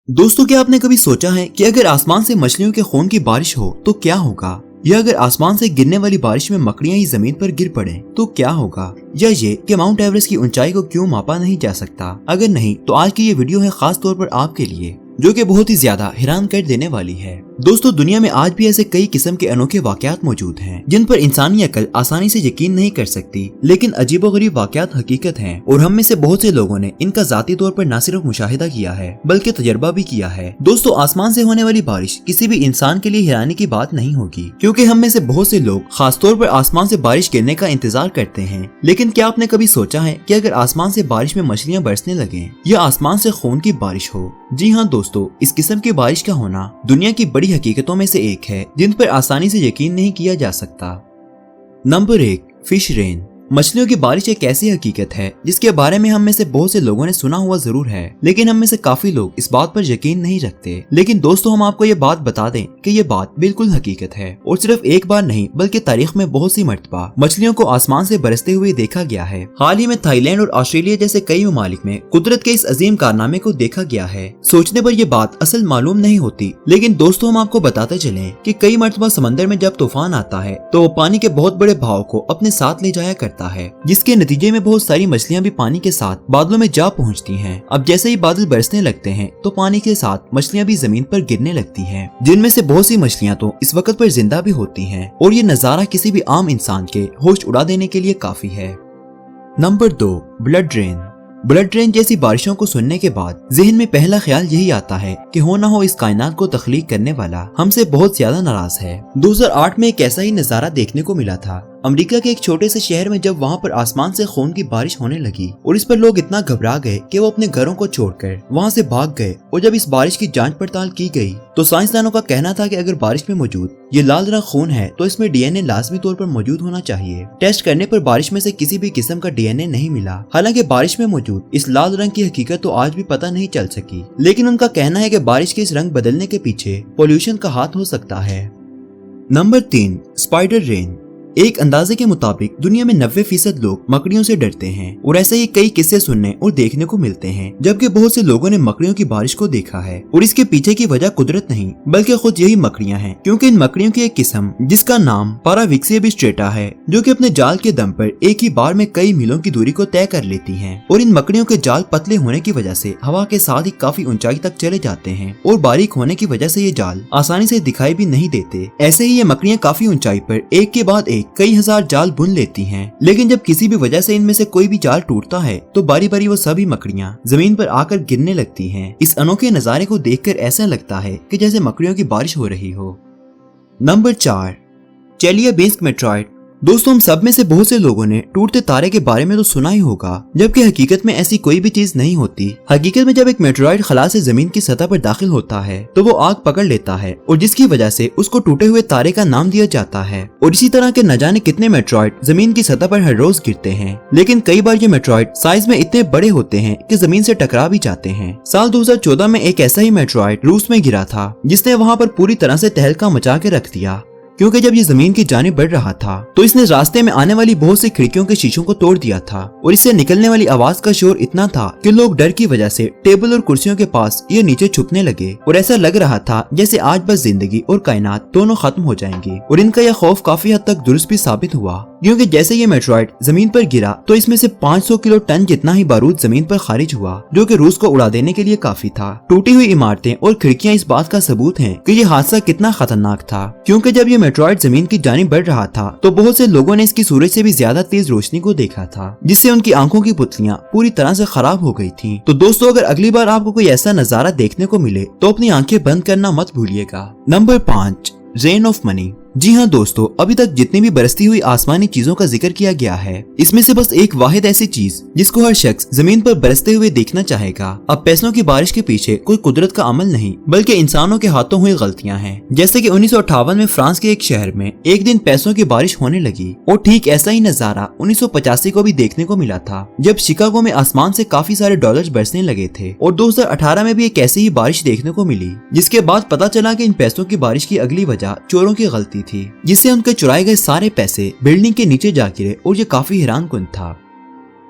दोस्तों, क्या आपने कभी सोचा है कि अगर आसमान से मछलियों के खून की बारिश हो तो क्या होगा, या अगर आसमान से गिरने वाली बारिश में मकड़ियां ही जमीन पर गिर पड़े तो क्या होगा, या ये कि माउंट एवरेस्ट की ऊंचाई को क्यों मापा नहीं जा सकता। अगर नहीं तो आज की ये वीडियो है खास तौर पर आपके लिए, जो कि बहुत ही ज्यादा हैरान कर देने वाली है। दोस्तों, दुनिया में आज भी ऐसे कई किस्म के अनोखे वाकयात मौजूद हैं जिन पर इंसानी अकल आसानी से यकीन नहीं कर सकती, लेकिन अजीबोगरीब वाकयात हकीकत हैं और हम में से बहुत से लोगों ने इनका जाती तौर पर न सिर्फ मुशाहिदा किया है बल्कि तजर्बा भी किया है। दोस्तों, आसमान से होने वाली बारिश किसी भी इंसान के लिए हैरानी की बात नहीं होगी, क्योंकि हम में से बहुत से लोग खासतौर पर आसमान से बारिश गिरने का इंतजार करते हैं। लेकिन क्या आपने कभी सोचा है कि अगर आसमान से बारिश में मछलियां बरसने लगे या आसमान से खून की बारिश हो? जी हाँ दोस्तों, इस किस्म की बारिश का होना दुनिया की बड़ी हकीकतों में से एक है जिन पर आसानी से यकीन नहीं किया जा सकता। Number 1, fish rain. मछलियों की बारिश एक ऐसी हकीकत है जिसके बारे में हम में से बहुत से लोगों ने सुना हुआ जरूर है, लेकिन हम में से काफी लोग इस बात पर यकीन नहीं रखते। लेकिन दोस्तों, हम आपको ये बात बता दें कि ये बात बिल्कुल हकीकत है और सिर्फ एक बार नहीं बल्कि तारीख में बहुत सी मर्तबा मछलियों को आसमान से बरसते हुए देखा गया है। हाल ही में थाईलैंड और ऑस्ट्रेलिया जैसे कई ममालिक में कुदरत के इस अजीम कारनामे को देखा गया है। सोचने पर यह बात असल मालूम नहीं होती, लेकिन दोस्तों हम आपको बताते चले कि कई मर्तबा समंदर में जब तूफान आता है तो वो पानी के बहुत बड़े बहाव को अपने साथ ले जाया करता है, जिसके नतीजे में बहुत सारी मछलियां भी पानी के साथ बादलों में जा पहुंचती हैं। अब जैसे ही बादल बरसने लगते हैं तो पानी के साथ मछलियां भी जमीन पर गिरने लगती हैं, जिनमें से बहुत सी मछलियां तो इस वक्त पर जिंदा भी होती हैं और ये नजारा किसी भी आम इंसान के होश उड़ा देने के लिए काफी है। Number 2, blood rain. Blood rain जैसी बारिशों को सुनने के बाद जहन में पहला ख्याल यही आता है कि हो ना हो इस कायनात को तख्लीक करने वाला हमसे बहुत ज्यादा नाराज है। 2008 में एक ऐसा ही नजारा देखने को मिला था। अमेरिका के एक छोटे से शहर में जब वहाँ पर आसमान से खून की बारिश होने लगी और इस पर लोग इतना घबरा गए कि वो अपने घरों को छोड़कर वहाँ से भाग गए। और जब इस बारिश की जांच पड़ताल की गई तो साइंसदानों का कहना था कि अगर बारिश में मौजूद ये लाल रंग खून है तो इसमें डीएनए लाजमी तौर पर मौजूद होना चाहिए। टेस्ट करने पर बारिश में से किसी भी किस्म का डीएनए नहीं मिला। हालांकि बारिश में मौजूद इस लाल रंग की हकीकत तो आज भी पता नहीं चल सकी, लेकिन उनका कहना है कि बारिश के इस रंग बदलने के पीछे पोल्यूशन का हाथ हो सकता है। Number 3, spider rain. एक अंदाजे के मुताबिक दुनिया में 90% लोग मकड़ियों से डरते हैं और ऐसे ही कई किस्से सुनने और देखने को मिलते हैं, जबकि बहुत से लोगों ने मकड़ियों की बारिश को देखा है। और इसके पीछे की वजह कुदरत नहीं बल्कि खुद यही मकड़ियां हैं, क्योंकि इन मकड़ियों की एक किस्म जिसका नाम पाराविक्सिया बिस्ट्रेटा है, जो कि अपने जाल के दम पर एक ही बार में कई मीलों की दूरी को तय कर लेती हैं। और इन मकड़ियों के जाल पतले होने की वजह से हवा के साथ ही काफी ऊंचाई तक चले जाते हैं और बारीक होने की वजह से ये जाल आसानी से दिखाई भी नहीं देते। ऐसे ही ये मकड़ियां काफी ऊंचाई पर एक के बाद एक कई हजार जाल बुन लेती हैं, लेकिन जब किसी भी वजह से इनमें से कोई भी जाल टूटता है तो बारी बारी वो सभी मकड़ियां जमीन पर आकर गिरने लगती हैं। इस अनोखे नजारे को देखकर ऐसा लगता है कि जैसे मकड़ियों की बारिश हो रही हो। Number 4, Chelyabinsk meteoroid. दोस्तों, हम सब में से बहुत से लोगों ने टूटते तारे के बारे में तो सुना ही होगा, जबकि हकीकत में ऐसी कोई भी चीज नहीं होती। हकीकत में जब एक मेट्रॉइड खला से जमीन की सतह पर दाखिल होता है तो वो आग पकड़ लेता है और जिसकी वजह से उसको टूटे हुए तारे का नाम दिया जाता है। और इसी तरह के न जाने कितने मेट्रॉइड जमीन की सतह पर हर रोज गिरते हैं, लेकिन कई बार ये मेट्रॉइड साइज में इतने बड़े होते हैं कि जमीन से टकरा भी जाते हैं। साल 2014 में एक ऐसा ही मेट्रॉइड रूस में गिरा था, जिसने वहाँ पर पूरी तरह से तहलका मचा के रख दिया, क्योंकि जब ये जमीन की जानिब बढ़ रहा था तो इसने रास्ते में आने वाली बहुत सी खिड़कियों के शीशों को तोड़ दिया था और इससे निकलने वाली आवाज का शोर इतना था कि लोग डर की वजह से टेबल और कुर्सियों के पास ये नीचे छुपने लगे और ऐसा लग रहा था जैसे आज बस जिंदगी और कायनात दोनों खत्म हो जाएंगी। और इनका यह खौफ काफी हद तक दुरुस्त भी साबित हुआ, क्योंकि जैसे ये मेट्रॉइड जमीन पर गिरा तो इसमें से 500 किलो टन जितना ही बारूद जमीन पर खारिज हुआ, जो कि रूस को उड़ा देने के लिए काफी था। टूटी हुई इमारतें और खिड़कियां इस बात का सबूत हैं कि ये हादसा कितना खतरनाक था, क्योंकि जब ये मेट्रॉइड जमीन की जानिब बढ़ रहा था तो बहुत से लोगों ने इसकी सूरज से भी ज्यादा तेज रोशनी को देखा था, जिससे उनकी आंखों की पुतलियां पूरी तरह से खराब हो गई थी। तो दोस्तों, अगर अगली बार आपको कोई ऐसा नजारा देखने को मिले तो अपनी आंखें बंद करना मत भूलिएगा। Number 5, rain of money. जी हाँ दोस्तों, अभी तक जितनी भी बरसती हुई आसमानी चीजों का जिक्र किया गया है, इसमें से बस एक वाहिद ऐसी चीज जिसको हर शख्स जमीन पर बरसते हुए देखना चाहेगा। अब पैसों की बारिश के पीछे कोई कुदरत का अमल नहीं बल्कि इंसानों के हाथों हुई गलतियां हैं। जैसे कि 1958 में फ्रांस के एक शहर में एक दिन पैसों की बारिश होने लगी और ठीक ऐसा ही नजारा 1985 को भी देखने को मिला था, जब शिकागो में आसमान से काफी सारे डॉलर्स बरसने लगे थे। और 2018 में भी एक ऐसी ही बारिश देखने को मिली, जिसके बाद पता चला कि इन पैसों की बारिश की अगली वजह चोरों की गलती थी, जिससे उनके चुराए गए सारे पैसे बिल्डिंग के नीचे जा गिरे और ये काफी हैरानकुन था।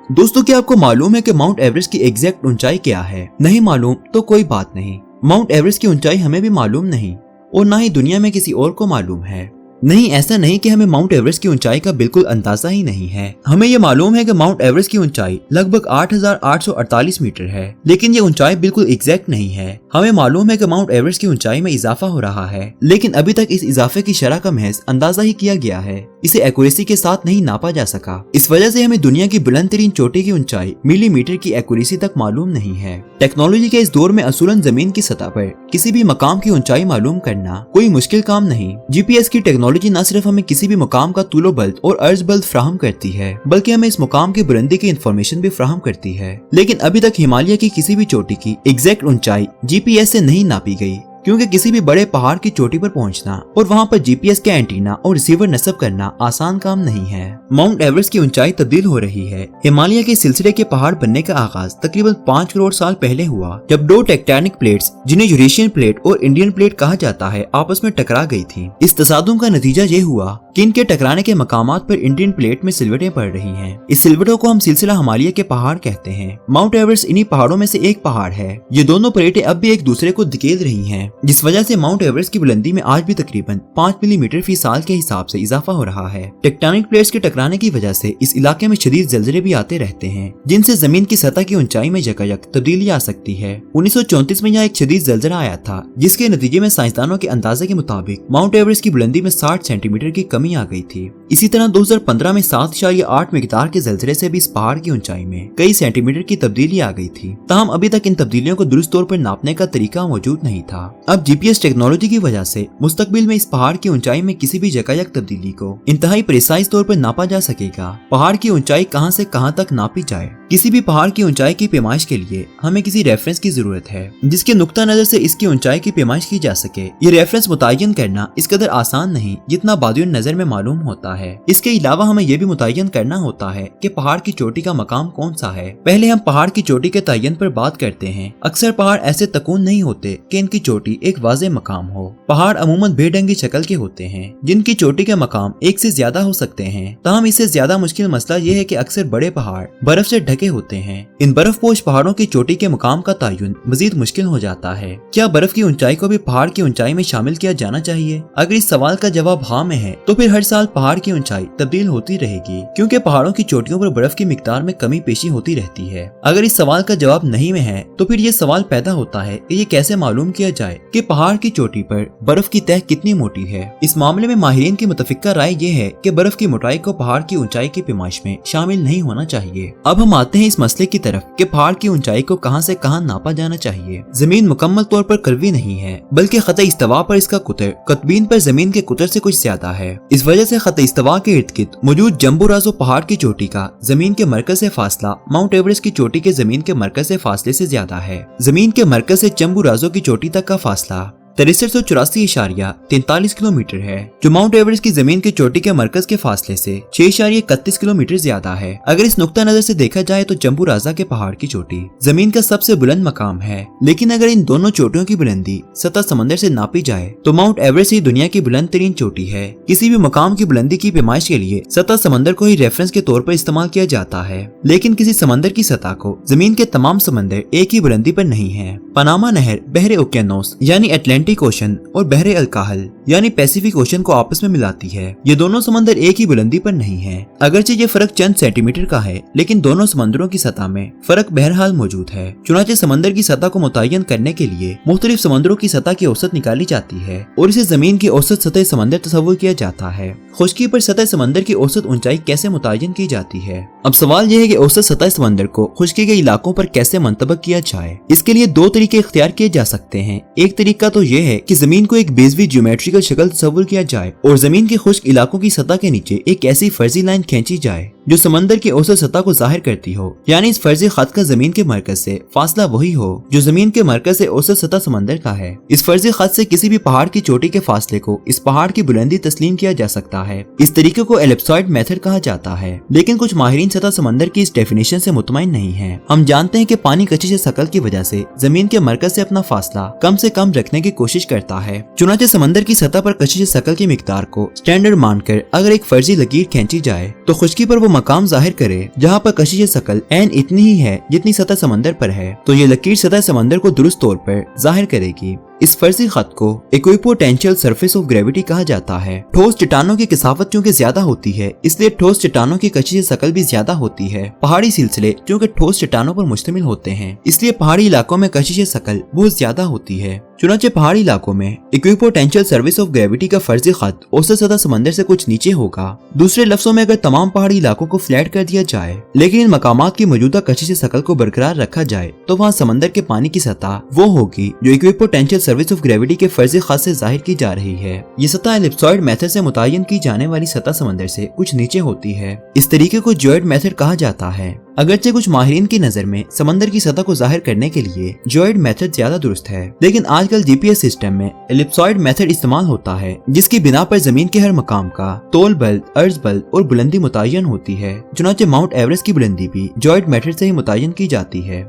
दोस्तों, क्या आपको मालूम है कि माउंट एवरेस्ट की एग्जैक्ट ऊंचाई क्या है? नहीं मालूम तो कोई बात नहीं, माउंट एवरेस्ट की ऊंचाई हमें भी मालूम नहीं और ना ही दुनिया में किसी और को मालूम है। नहीं, ऐसा नहीं कि हमें माउंट एवरेस्ट की ऊंचाई का बिल्कुल अंदाजा ही नहीं है। हमें ये मालूम है कि माउंट एवरेस्ट की ऊंचाई लगभग 8,848 मीटर है, लेकिन ये ऊंचाई बिल्कुल एग्जैक्ट नहीं है। हमें मालूम है कि माउंट एवरेस्ट की ऊंचाई में इजाफा हो रहा है, लेकिन अभी तक इस इजाफे की शरह का महज अंदाजा ही किया गया है। इसे एक्यूरेसी के साथ नहीं नापा जा सका। इस वजह से हमें दुनिया की बुलंद तरीन चोटी की ऊंचाई मिलीमीटर की एक्यूरेसी तक मालूम नहीं है। टेक्नोलॉजी के इस दौर में असूलन जमीन की सतह पर किसी भी मकाम की ऊंचाई मालूम करना कोई मुश्किल काम नहीं। जीपीएस की टेक्नोलॉजी न सिर्फ हमें किसी भी मुकाम का तूलो बल्द और अर्ज बल्द फ्राहम करती है, बल्कि हमें इस मुकाम की बुलंदी की इंफॉर्मेशन भी फ्राहम करती है। लेकिन अभी तक हिमालय की किसी भी चोटी की एग्जैक्ट ऊंचाई जीपीएस से नहीं नापी गई, क्योंकि किसी भी बड़े पहाड़ की चोटी पर पहुंचना और वहां पर जीपीएस के एंटीना और रिसीवर नस्ब करना आसान काम नहीं है। माउंट एवरेस्ट की ऊंचाई तब्दील हो रही है। हिमालय के सिलसिले के पहाड़ बनने का आगाज तकरीबन 5 करोड़ साल पहले हुआ, जब दो टेक्टोनिक प्लेट्स, जिन्हें यूरेशियन प्लेट और इंडियन प्लेट कहा जाता है, आपस में टकरा गई थी। इस तसादुम का नतीजा ये हुआ कि इनके टकराने के मकामात पर इंडियन प्लेट में सिलवटें पड़ रही हैं। इस सिलवटों को हम सिलसिला हिमालय के पहाड़ कहते हैं। माउंट एवरेस्ट इन्हीं पहाड़ों में से एक पहाड़ है। ये दोनों प्लेटें अब भी एक दूसरे को धकेल रही हैं, जिस वजह से माउंट एवरेस्ट की बुलंदी में आज भी तकरीबन 5 मिलीमीटर फी साल के हिसाब से इजाफा हो रहा है। टेक्टोनिक प्लेट्स के टकराने की वजह से इस इलाके में शदीद जलजले भी आते रहते हैं, जिनसे जमीन की सतह की ऊंचाई में यकायक तब्दीली आ सकती है। 1934 में यहाँ एक शदीद जलजला आया था, जिसके नतीजे में साइंसदानों के अंदाजे के मुताबिक माउंट एवरेस्ट की बुलंदी में 60 सेंटीमीटर की कमी आ गई थी। इसी तरह 2015 में 7.8 मिकदार के जलजले से भी इस पहाड़ की ऊंचाई में कई सेंटीमीटर की तब्दीली आ गई थी। ताहम अभी तक इन तब्दीलियों को दुरुस्त तौर पर नापने का तरीका मौजूद नहीं था। अब जीपीएस टेक्नोलॉजी की वजह से मुस्तकबिल में इस पहाड़ की ऊंचाई में किसी भी यकायक तब्दीली को इंतहाई प्रिसाइज तौर पर नापा जा सकेगा। पहाड़ की ऊंचाई कहां से कहां तक नापी जाए। किसी भी पहाड़ की ऊंचाई की पैमाइश के लिए हमें किसी रेफरेंस की जरूरत है, जिसके नुक्ता नजर से इसकी ऊंचाई की पैमाइश की जा सके। ये रेफरेंस मुतय्यन करना इस कदर आसान नहीं जितना बादियुन नजर में मालूम होता है। इसके अलावा हमें यह भी मुतय्यन करना होता है कि पहाड़ की चोटी का मकाम कौन सा है। पहले हम पहाड़ की चोटी के तयन पर बात करते हैं। अक्सर पहाड़ ऐसे तकून नहीं होते कि इनकी चोटी एक वाज़ेह मकाम हो। पहाड़ अमूमन बेढंगी शक्ल के होते हैं, जिनकी चोटी के मकाम एक से ज्यादा हो सकते हैं। ताहम इससे ज्यादा मुश्किल मसला यह है कि अक्सर बड़े पहाड़ बर्फ से ढके होते हैं। इन बर्फ पोश पहाड़ों की चोटी के मकाम का तयन मजीद मुश्किल हो जाता है। क्या बर्फ की ऊंचाई को भी पहाड़ की ऊंचाई में शामिल किया जाना चाहिए? अगर इस सवाल का जवाब हाँ में है, तो फिर हर साल पहाड़ की ऊंचाई तब्दील होती रहेगी, क्योंकि पहाड़ों की चोटियों पर बर्फ की मिकदार में कमी पेशी होती रहती है। अगर इस सवाल का जवाब नहीं में है, तो फिर ये सवाल पैदा होता है कि ये कैसे मालूम किया जाए कि पहाड़ की चोटी पर बर्फ की तह कितनी मोटी है। इस मामले में माहिरीन की मुतफिका राय ये है कि बर्फ की मोटाई को पहाड़ की ऊंचाई की पैमाइश में शामिल नहीं होना चाहिए। अब हम आते हैं इस मसले की तरफ कि पहाड़ की ऊंचाई को कहां से कहां नापा जाना चाहिए। जमीन मुकम्मल तौर पर करवी नहीं है, बल्कि खत इस्तवा पर इसका कुतर कतबीन पर जमीन के कुतर से कुछ ज्यादा है। इस वजह से खत इस्तवा के इर्द गिर्द मौजूद जम्बू राजो पहाड़ की चोटी का जमीन के मरकज से फासला माउंट एवरेस्ट की चोटी के जमीन के मरकज से फासले से ज्यादा है। जमीन के मरकज से जम्बू राजो की चोटी तक का फासला 6384.43 किलोमीटर है, जो माउंट एवरेस्ट की जमीन की चोटी के मरकज के फासले से 6.31 किलोमीटर ज्यादा है। अगर इस नुक्ता नजर से देखा जाए तो जम्बू राजा के पहाड़ की चोटी जमीन का सबसे बुलंद मकाम है, लेकिन अगर इन दोनों चोटियों की बुलंदी सतह समंदर से नापी जाए तो माउंट एवरेस्ट ही दुनिया की बुलंद तरीन चोटी है। किसी भी मकाम की बुलंदी की पैमाइश के लिए सतह समंदर को ही रेफरेंस के तौर पर इस्तेमाल किया जाता है, लेकिन किसी समंदर की सतह को जमीन के तमाम समंदर एक ही बुलंदी पर नहीं है। पनामा नहर बहरे ओकेनोस यानी अटलांटिक ओशन और बहरे अलकाहल यानी पैसिफिक ओशन को आपस में मिलाती है। ये दोनों समंदर एक ही बुलंदी पर नहीं है। अगरचे ये फर्क चंद सेंटीमीटर का है, लेकिन दोनों समंदरों की सतह में फर्क बहरहाल मौजूद है। चुनाचे समंदर की सतह को मुतय्यन करने के लिए मुख्तलिफ समंदरों की सतह की औसत निकाली जाती है और इसे जमीन की औसत सतह समंदर तस्वुर किया जाता है। खुश्की पर सतह समंदर की औसत ऊंचाई कैसे मुतय्यन की जाती है? अब सवाल यह है कि औसत सतह समंदर को खुश्की के इलाकों पर कैसे मंतबक किया जाए। इसके लिए दो तरीके इख्तियार किए जा सकते हैं। एक तरीका तो यह है कि जमीन को एक बेजवी ज्योमेट्रिकल शक्ल तस्वुर किया जाए और जमीन के खुश्क इलाकों की सतह के नीचे एक ऐसी फर्जी लाइन खींची जाए जो समंदर की औसत सतह को जाहिर करती हो, यानी इस फर्जी खत का जमीन के मरकज से फासला वही हो जो जमीन के मरकज से औसत सतह समंदर का है। इस फर्जी खत से किसी भी पहाड़ की चोटी के फासले को इस पहाड़ की बुलंदी तस्लीम किया जा सकता है। इस तरीके को एलिप्सॉइड मेथड कहा जाता है, लेकिन कुछ माहिरीन सतह समंदर की इस डेफिनेशन से मुतमईन नहीं है। हम जानते हैं कि पानी कशिश शकल की वजह से जमीन के मरकज से अपना फासला कम से कम रखने की कोशिश करता है। चुनाचे समंदर की सतह पर कशिश शकल की मिकदार को स्टैंडर्ड मानकर अगर एक फर्जी लकीर खींची जाए तो खुश्की पर वो मकाम जाहिर करे जहाँ पर कशिश शकल ऐन इतनी ही है जितनी सतह समंदर पर है, तो ये लकीर सतह समंदर को दुरुस्त तौर पर जाहिर करेगी। इस फर्जी खत को इक्विपोटेंशियल सरफेस ऑफ ग्रेविटी कहा जाता है। ठोस चट्टानों की कसावत चूँकि ज्यादा होती है, इसलिए ठोस चट्टानों की कशिश शकल भी ज्यादा होती है। पहाड़ी सिलसिले चूँकि ठोस चट्टानों पर मुश्तमिल होते हैं, इसलिए पहाड़ी इलाकों में कशिश शकल बहुत ज्यादा होती है। चुनांचे पहाड़ी इलाकों में इक्विपोटेंशियल सर्विस ऑफ ग्रेविटी का फर्जी खत औसत सतह समंदर से कुछ नीचे होगा। दूसरे लफ्जों में, अगर तमाम पहाड़ी इलाकों को फ्लैट कर दिया जाए लेकिन इन मकामात की मौजूदा कशिश शकल को बरकरार रखा जाए, तो वहाँ समंदर के पानी की सतह वो होगी जो इक्विपोटेंशियल सर्विस ऑफ ग्रेविटी के फर्जी खत से जाहिर की जा रही है। ये सतह एलिप्सॉइड मेथड से मुतय्यन की जाने वाली सतह समंदर से कुछ नीचे होती है। इस तरीके को जियोइड मेथड कहा जाता है। अगरचे कुछ माहिरीन की नजर में समंदर की सतह को जाहिर करने के लिए जियोइड मेथड ज्यादा दुरुस्त है, लेकिन आजकल जीपीएस सिस्टम में एलिप्सॉइड मेथड इस्तेमाल होता है, जिसकी बिना पर जमीन के हर मकाम का तोल बल, अर्ज बल और बुलंदी मुतय्यन होती है। चुनांचे माउंट एवरेस्ट की बुलंदी भी जियोइड मेथड से ही मुतय्यन की जाती है।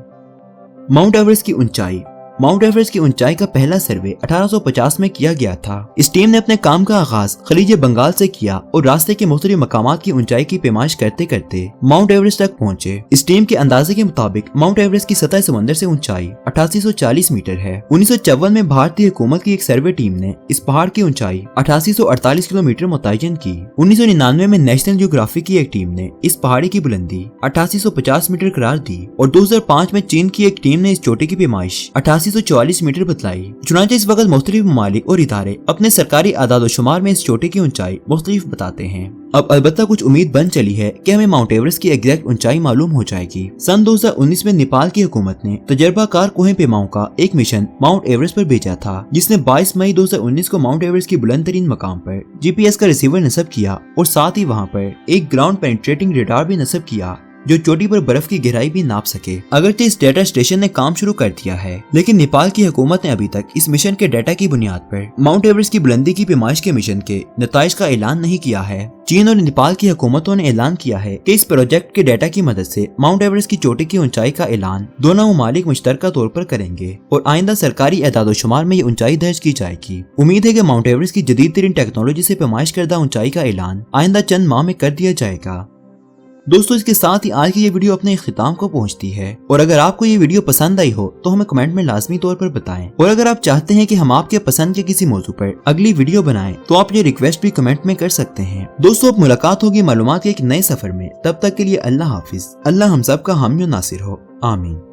माउंट एवरेस्ट की ऊंचाई। माउंट एवरेस्ट की ऊंचाई का पहला सर्वे 1850 में किया गया था। इस टीम ने अपने काम का आगाज खलीज बंगाल से किया और रास्ते के मुख्तलिफ मकामात की ऊंचाई की पैमाइश करते करते माउंट एवरेस्ट तक पहुंचे। इस टीम के अंदाजे के मुताबिक माउंट एवरेस्ट की सतह समंदर से ऊंचाई 8840 मीटर है। 1954 में भारतीय हुकूमत की एक सर्वे टीम ने इस पहाड़ की ऊंचाई 8848 किलोमीटर मुतय्यन की। 1999 में नेशनल जियोग्राफी की एक टीम ने इस पहाड़ी की बुलंदी 8850 मीटर करार दी और 2005 में चीन की एक टीम ने इस चोटी की पैमाइश 8844 मीटर बतलाई। चुनांचे इस वक्त मुख्तलिफ ममालिक और इदारे अपने सरकारी आदादोशुमार में इस चोटी की ऊंचाई मुख्तलिफ बताते हैं। अब अलबत्ता कुछ उम्मीद बन चली है कि हमें माउंट एवरेस्ट की एग्जैक्ट ऊंचाई मालूम हो जाएगी। सन 2019 में नेपाल की हुकूमत ने तजर्बाकार कोहे पेमाओं का एक मिशन माउंट एवरेस्ट पर भेजा था, जिसने 22 मई 2019 को माउंट एवरेस्ट की बुलंद तरीन मकाम पर जीपीएस का रिसीवर नस्ब किया और साथ ही वहाँ पर एक ग्राउंड पेनिट्रेटिंग रेडार भी नस्ब किया जो चोटी पर बर्फ की गहराई भी नाप सके। अगरचे इस डेटा स्टेशन ने काम शुरू कर दिया है, लेकिन नेपाल की हुकूमत ने अभी तक इस मिशन के डेटा की बुनियाद पर माउंट एवरेस्ट की बुलंदी की पैमाइश के मिशन के नताइज का ऐलान नहीं किया है। चीन और नेपाल की हुकूमतों ने ऐलान किया है कि इस प्रोजेक्ट के डेटा की मदद से माउंट एवरेस्ट की चोटी की ऊंचाई का ऐलान दोनों ममालिक मुश्तरका तौर पर करेंगे और आइंदा सरकारी एदादोशुमार में ये ऊंचाई दर्ज की जाएगी। उम्मीद है कि माउंट एवरेस्ट की जदीद तरीन टेक्नोलॉजी से पैमाइश करदा ऊंचाई का ऐलान आइंदा चंद माह में कर दिया जाएगा। दोस्तों, इसके साथ ही आज की ये वीडियो अपने इख्तिताम को पहुंचती है और अगर आपको ये वीडियो पसंद आई हो तो हमें कमेंट में लाजमी तौर पर बताएं और अगर आप चाहते हैं कि हम आपके पसंद के किसी मौजू पर अगली वीडियो बनाएं तो आप ये रिक्वेस्ट भी कमेंट में कर सकते हैं। दोस्तों, अब मुलाकात होगी मालूमात के एक नए सफर में। तब तक के लिए अल्लाह हाफिज। अल्लाह हम सब का हामी और नासिर हो। आमीन।